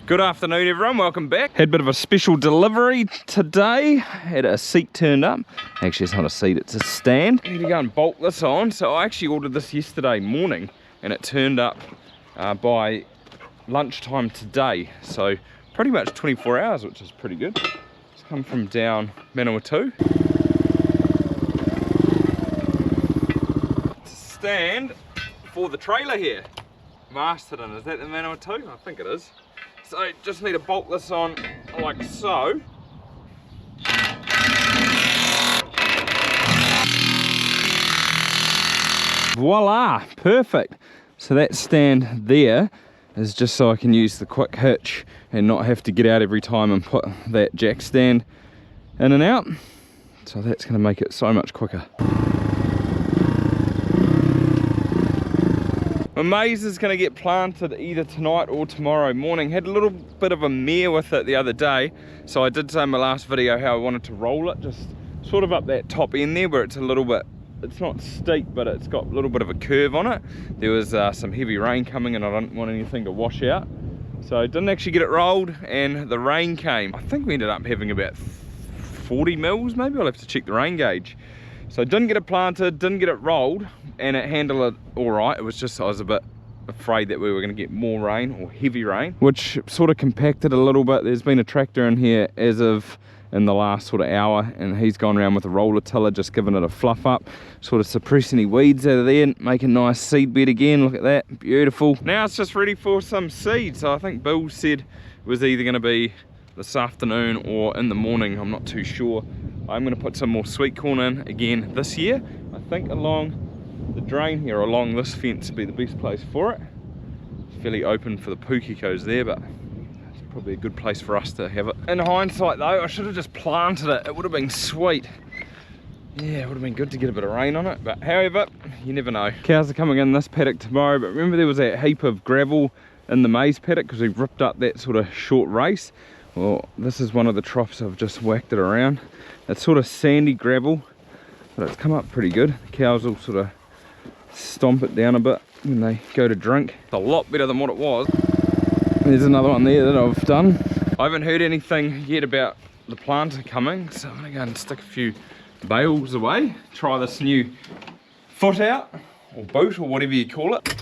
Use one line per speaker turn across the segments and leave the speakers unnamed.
Good afternoon everyone, welcome back. Had a bit of a special delivery today. Had a seat turned up. Actually it's not a seat, it's a stand. I need to go and bolt this on. So I actually ordered this yesterday morning and it turned up by lunchtime today. So pretty much 24 hours, which is pretty good. It's come from down Manawatu. It's a stand for the trailer here. Masterton, is that the Manawatu? I think it is. So just need to bolt this on like so. Voila, perfect. So that stand there is just so I can use the quick hitch and not have to get out every time and put that jack stand in and out. So that's going to make it so much quicker. My maize is going to get planted either tonight or tomorrow morning. Had a little bit of a mare with it the other day, so I did say in my last video how I wanted to roll it, just sort of up that top end there where it's a little bit, it's not steep, but it's got a little bit of a curve on it. There was some heavy rain coming and I don't want anything to wash out, so I didn't actually get it rolled and the rain came. I think we ended up having about 40 mils maybe. I'll have to check the rain gauge. So I didn't get it planted, didn't get it rolled, and it handled it all right. It was just I was a bit afraid that we were going to get more rain or heavy rain, which sort of compacted a little bit. There's been a tractor in here as of in the last sort of hour, and he's gone around with a roller tiller, just giving it a fluff up, sort of suppressing any weeds out of there, and make a nice seed bed again. Look at that, beautiful. Now it's just ready for some seed. So I think Bill said it was either going to be this afternoon or in the morning, I'm not too sure. I'm going to put some more sweet corn in again this year. I think along the drain here, along this fence would be the best place for it. It's fairly open for the pukikos there, but it's probably a good place for us to have it. In hindsight though, I should have just planted it. It would have been sweet. Yeah, it would have been good to get a bit of rain on it, but however, you never know. Cows are coming in this paddock tomorrow, but remember there was that heap of gravel in the maize paddock because we ripped up that sort of short race. Well, this is one of the troughs. I've just whacked it around. It's sort of sandy gravel, but it's come up pretty good. The cows will sort of stomp it down a bit when they go to drink. It's a lot better than what it was. There's another one there that I've done. I haven't heard anything yet about the planter coming, so I'm gonna go and stick a few bales away. Try this new foot out, or boot, or whatever you call it.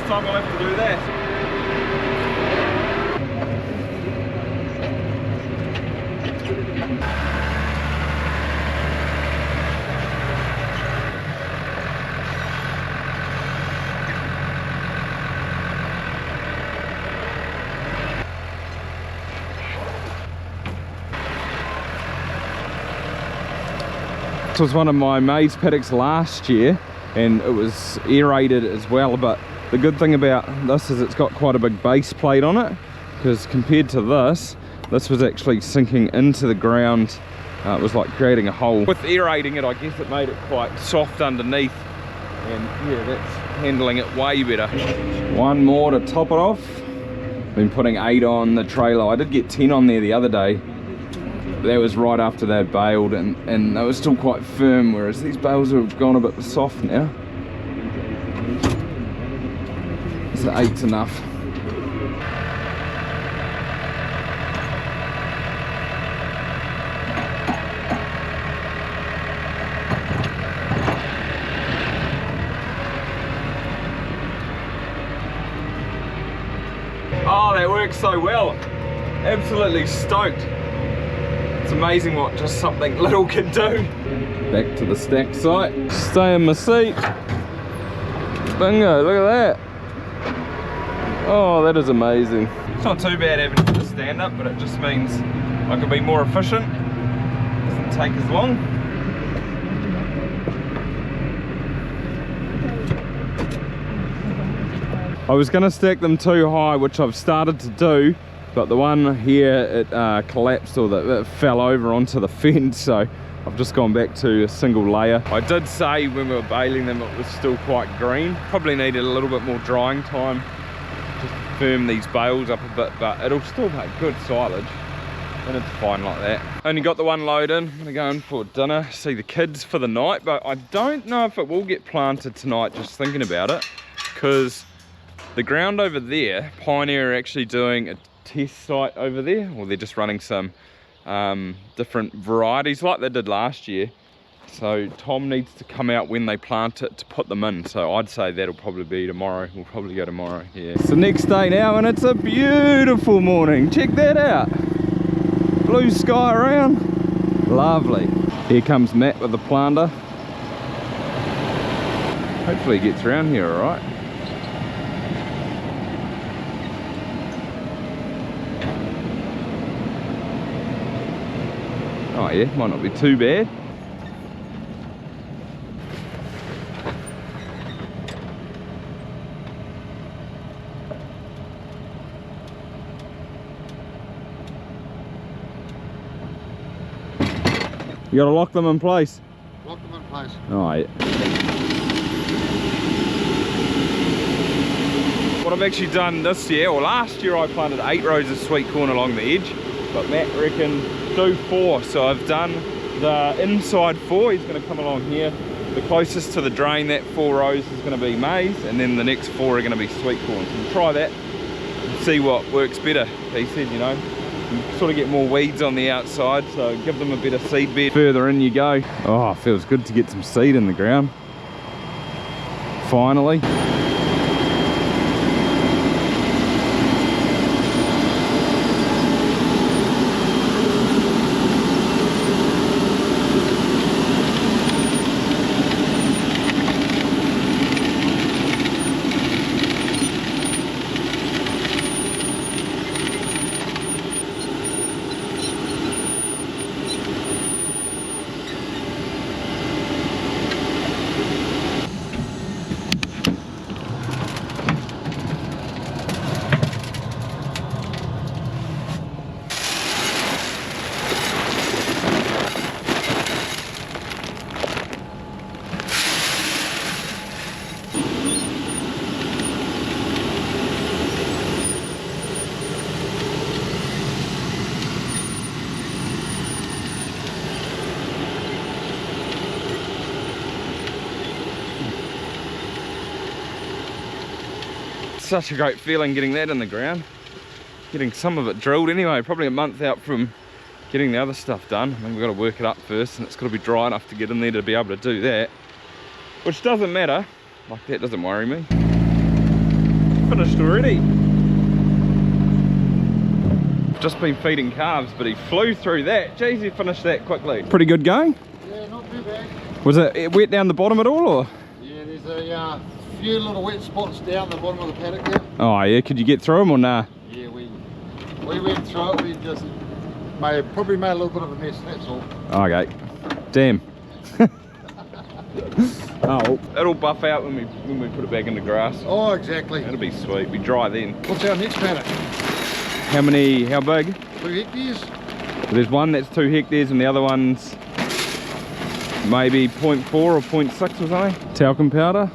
Time I'll have to do that. This was one of my maize paddocks last year and it was aerated as well, but the good thing about this is it's got quite a big base plate on it, because compared to this was actually sinking into the ground. It was like creating a hole. With aerating it, I guess it made it quite soft underneath, and yeah, that's handling it way better. One more to top it off. Been putting 8 on the trailer. I did get 10 on there the other day. That was right after they'd baled, and they were still quite firm, whereas these bales have gone a bit soft now. So 8's enough. Oh, that works so well. Absolutely stoked. It's amazing what just something little can do. Back to the stack site. Stay in my seat. Bingo, look at that. Oh, that is amazing. It's not too bad having to stand up, but it just means I can be more efficient. It doesn't take as long. I was going to stack them too high, which I've started to do, but the one here, it collapsed, or it fell over onto the fence, so I've just gone back to a single layer. I did say when we were baling them it was still quite green. Probably needed a little bit more drying time. Just firm these bales up a bit, but it'll still make good silage. And it's fine like that. Only got the one load in. I'm gonna go in for dinner, see the kids for the night, but I don't know if it will get planted tonight, just thinking about it, because the ground over there, Pioneer are actually doing a test site over there, or they're just running some different varieties like they did last year. So Tom needs to come out when they plant it to put them in. So I'd say that'll probably be tomorrow. We'll probably go tomorrow, yeah. It's the next day now and it's a beautiful morning. Check that out. Blue sky around, lovely. Here comes Matt with the planter. Hopefully he gets around here all right. Oh yeah, might not be too bad. You gotta lock them in place.
Lock them in place.
Alright. What I've actually done this year, or last year, I planted 8 rows of sweet corn along the edge, but Matt reckoned do 4. So I've done the inside 4. He's going to come along here. The closest to the drain, that 4 rows is going to be maize, and then the next 4 are going to be sweet corn. So we'll try that and see what works better. He said, you know, you sort of get more weeds on the outside, so give them a better seed bed. Further in you go. Oh, it feels good to get some seed in the ground. Finally. Such a great feeling getting that in the ground, getting some of it drilled anyway. Probably a month out from getting the other stuff done. I mean, we've got to work it up first, and it's got to be dry enough to get in there to be able to do that, which doesn't matter. Like, that doesn't worry me. Finished already. Just been feeding calves, but he flew through that. Jeez, he finished that quickly. Pretty good going?
Yeah, not too bad.
Was it wet down the bottom at all, or?
Yeah, there's a few little wet spots down the bottom of the paddock there.
Oh yeah, could you get through them or nah?
Yeah, we went through it. We just probably made a little bit of a mess, that's all.
Okay. Damn. Oh, it'll buff out when we put it back in the grass.
Oh, exactly.
It'll be sweet. Be dry then.
What's our next paddock?
How big?
2 hectares.
So there's one that's 2 hectares and the other one's maybe 0.4 or 0.6 or something. Talcum powder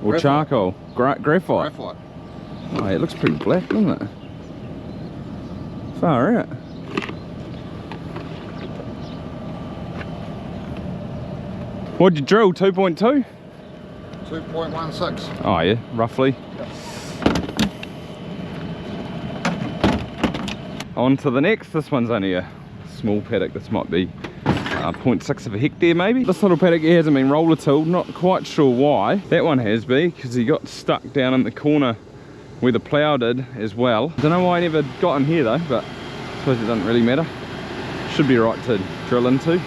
or
Graphite.
charcoal? Graphite.
Graphite.
Oh, it looks pretty black, doesn't it? Far out. What'd you drill? 2.2?
2.16.
Oh yeah, roughly.
Yep.
On to the next. This one's only a small paddock. This might be 0.6 of a hectare maybe. This little paddock here hasn't been roller tilled. Not quite sure why. That one has been, because he got stuck down in the corner where the plough did as well. Don't know why I never got in here though, but I suppose it doesn't really matter. Should be right to drill into.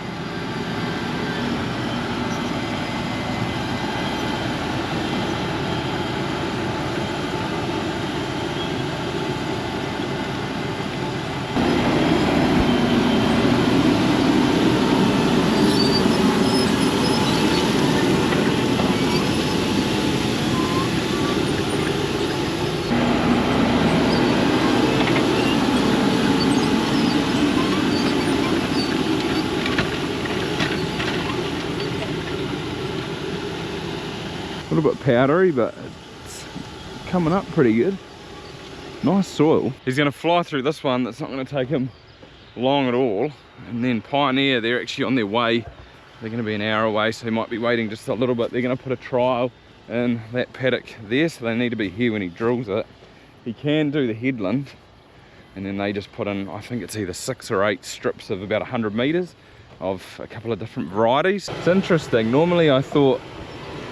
A little bit powdery, but it's coming up pretty good. Nice soil. He's going to fly through this one. That's not going to take him long at all. And then Pioneer, they're actually on their way. They're going to be an hour away, so he might be waiting just a little bit. They're going to put a trial in that paddock there, so they need to be here when he drills it. He can do the headland, and then they just put in, I think it's either 6 or 8 strips of about 100 meters of a couple of different varieties. It's interesting. Normally I thought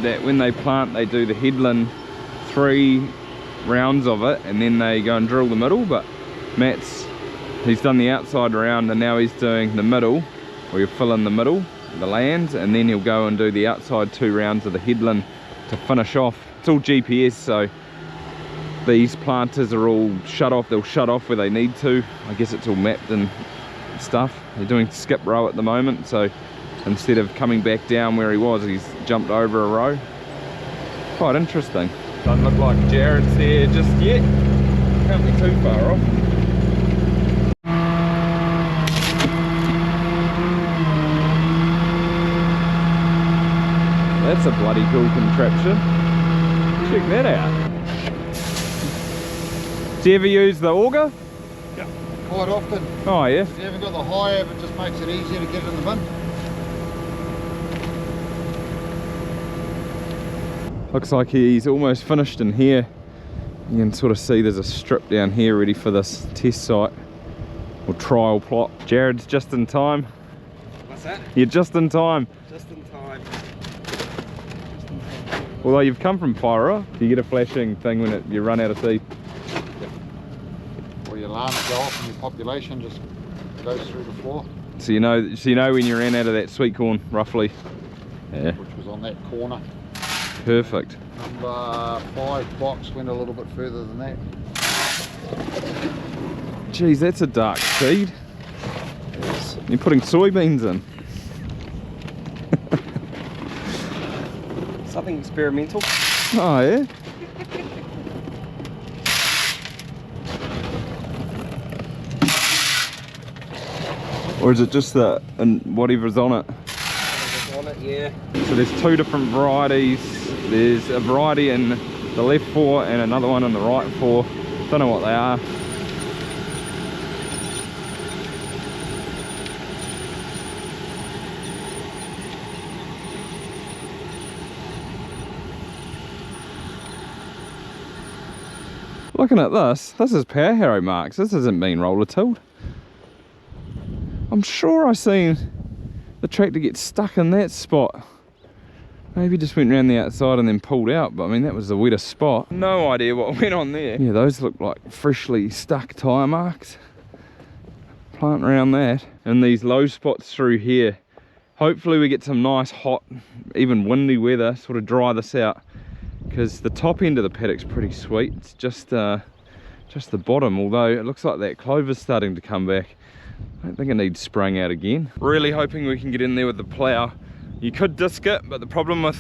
that when they plant, they do the headland 3 rounds of it and then they go and drill the middle, but he's done the outside round and now he's doing the middle, where you fill in the middle, the lands, and then he'll go and do the outside 2 rounds of the headland to finish off. It's all GPS, so these planters are all shut off. They'll shut off where they need to. I guess it's all mapped and stuff. They're doing skip row at the moment, so instead of coming back down where he was, he's jumped over a row. Quite interesting. Doesn't look like Jared's there just yet. Can't be too far off. That's a bloody cool contraption. Check that out. Do you ever use the auger?
Yeah. Quite often.
Oh yeah.
If you haven't got the high ab, it just makes it easier to get it in the bin.
Looks like he's almost finished in here. You can sort of see there's a strip down here ready for this test site or trial plot. Jared's just in time.
What's that?
You're just in time.
Just in time.
Although you've come from Pyra, you get a flashing thing when you run out of seed.
Or your alarm go off and your population just goes through the floor.
So you know when you ran out of that sweet corn, roughly. Yeah.
Which was on that corner.
Perfect.
Number 5 box went a little bit further than that.
Geez, that's a dark seed. You're putting soybeans in.
Something experimental.
Oh yeah. Or is it just the and whatever's on it?
On it, yeah.
So there's 2 different varieties. There's a variety in the left 4 and another one in the right 4. Don't know what they are. Looking at this is power harrow marks. This hasn't been roller tilled. I'm sure I've seen the tractor get stuck in that spot. Maybe just went around the outside and then pulled out, but I mean that was the wettest spot. No idea what went on there. Yeah, those look like freshly stuck tyre marks. Plant around that. And these low spots through here. Hopefully we get some nice hot, even windy weather, sort of dry this out. Because the top end of the paddock's pretty sweet. It's just the bottom, although it looks like that clover's starting to come back. I don't think it needs spraying out again. Really hoping we can get in there with the plough. You could disc it, but the problem with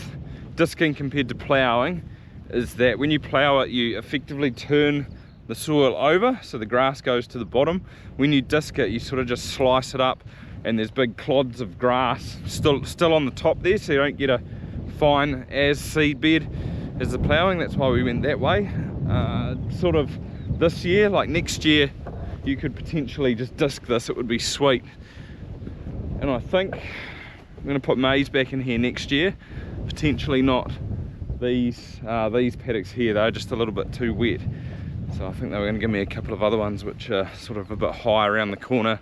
disking compared to ploughing is that when you plough it, you effectively turn the soil over, so the grass goes to the bottom. When you disc it, you sort of just slice it up, and there's big clods of grass still on the top there, so you don't get a fine as seed bed as the ploughing. That's why we went that way. Sort of this year, like next year, you could potentially just disc this. It would be sweet. And I think I'm going to put maize back in here next year. Potentially not these paddocks here. They're just a little bit too wet. So I think they were going to give me a couple of other ones which are sort of a bit high around the corner,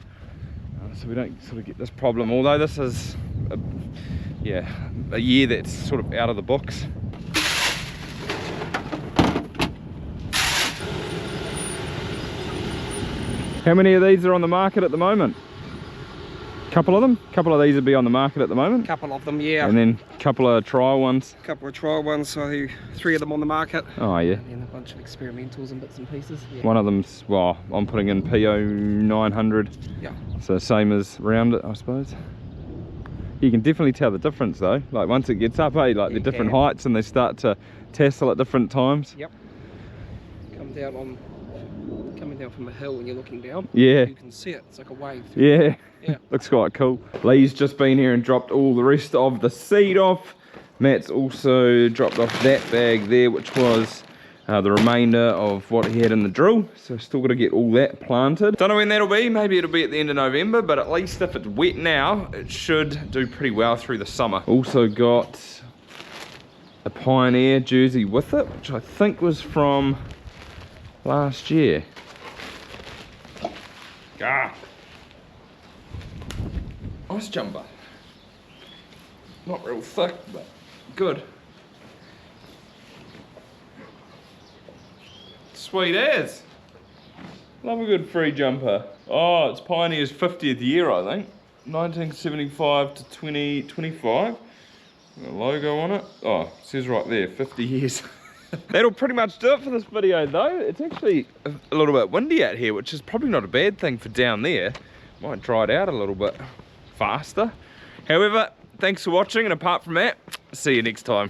so we don't sort of get this problem. Although this is a year that's sort of out of the books. How many of these are on the market at the moment? Couple of them? Couple of these would be on the market at the moment?
Couple of them, yeah.
And then a couple of trial ones?
Couple of trial ones, so 3 of them on the market.
Oh yeah.
And then a bunch of experimentals and bits and pieces. Yeah.
One of them's, well, I'm putting in PO 900.
Yeah.
So same as round it, I suppose. You can definitely tell the difference though. Like once it gets up, like the different heights and they start to tassel at different times.
Yep. Coming down from a hill when you're looking down.
Yeah.
You can see it. It's like a wave.
Yeah.
Yeah.
Looks quite cool. Lee's just been here and dropped all the rest of the seed off. Matt's also dropped off that bag there, which was the remainder of what he had in the drill. So still got to get all that planted. Don't know when that'll be. Maybe it'll be at the end of November, but at least if it's wet now, it should do pretty well through the summer. Also got a Pioneer jersey with it, which I think was from last year. Nice jumper. Not real thick, but good. Sweet as. Love a good free jumper. Oh, it's Pioneer's 50th year, I think. 1975 to 2025. Got a logo on it. Oh, it says right there, 50 years. That'll pretty much do it for this video though. It's actually a little bit windy out here, which is probably not a bad thing for down there. Might dry it out a little bit faster. However, thanks for watching, and apart from that, see you next time.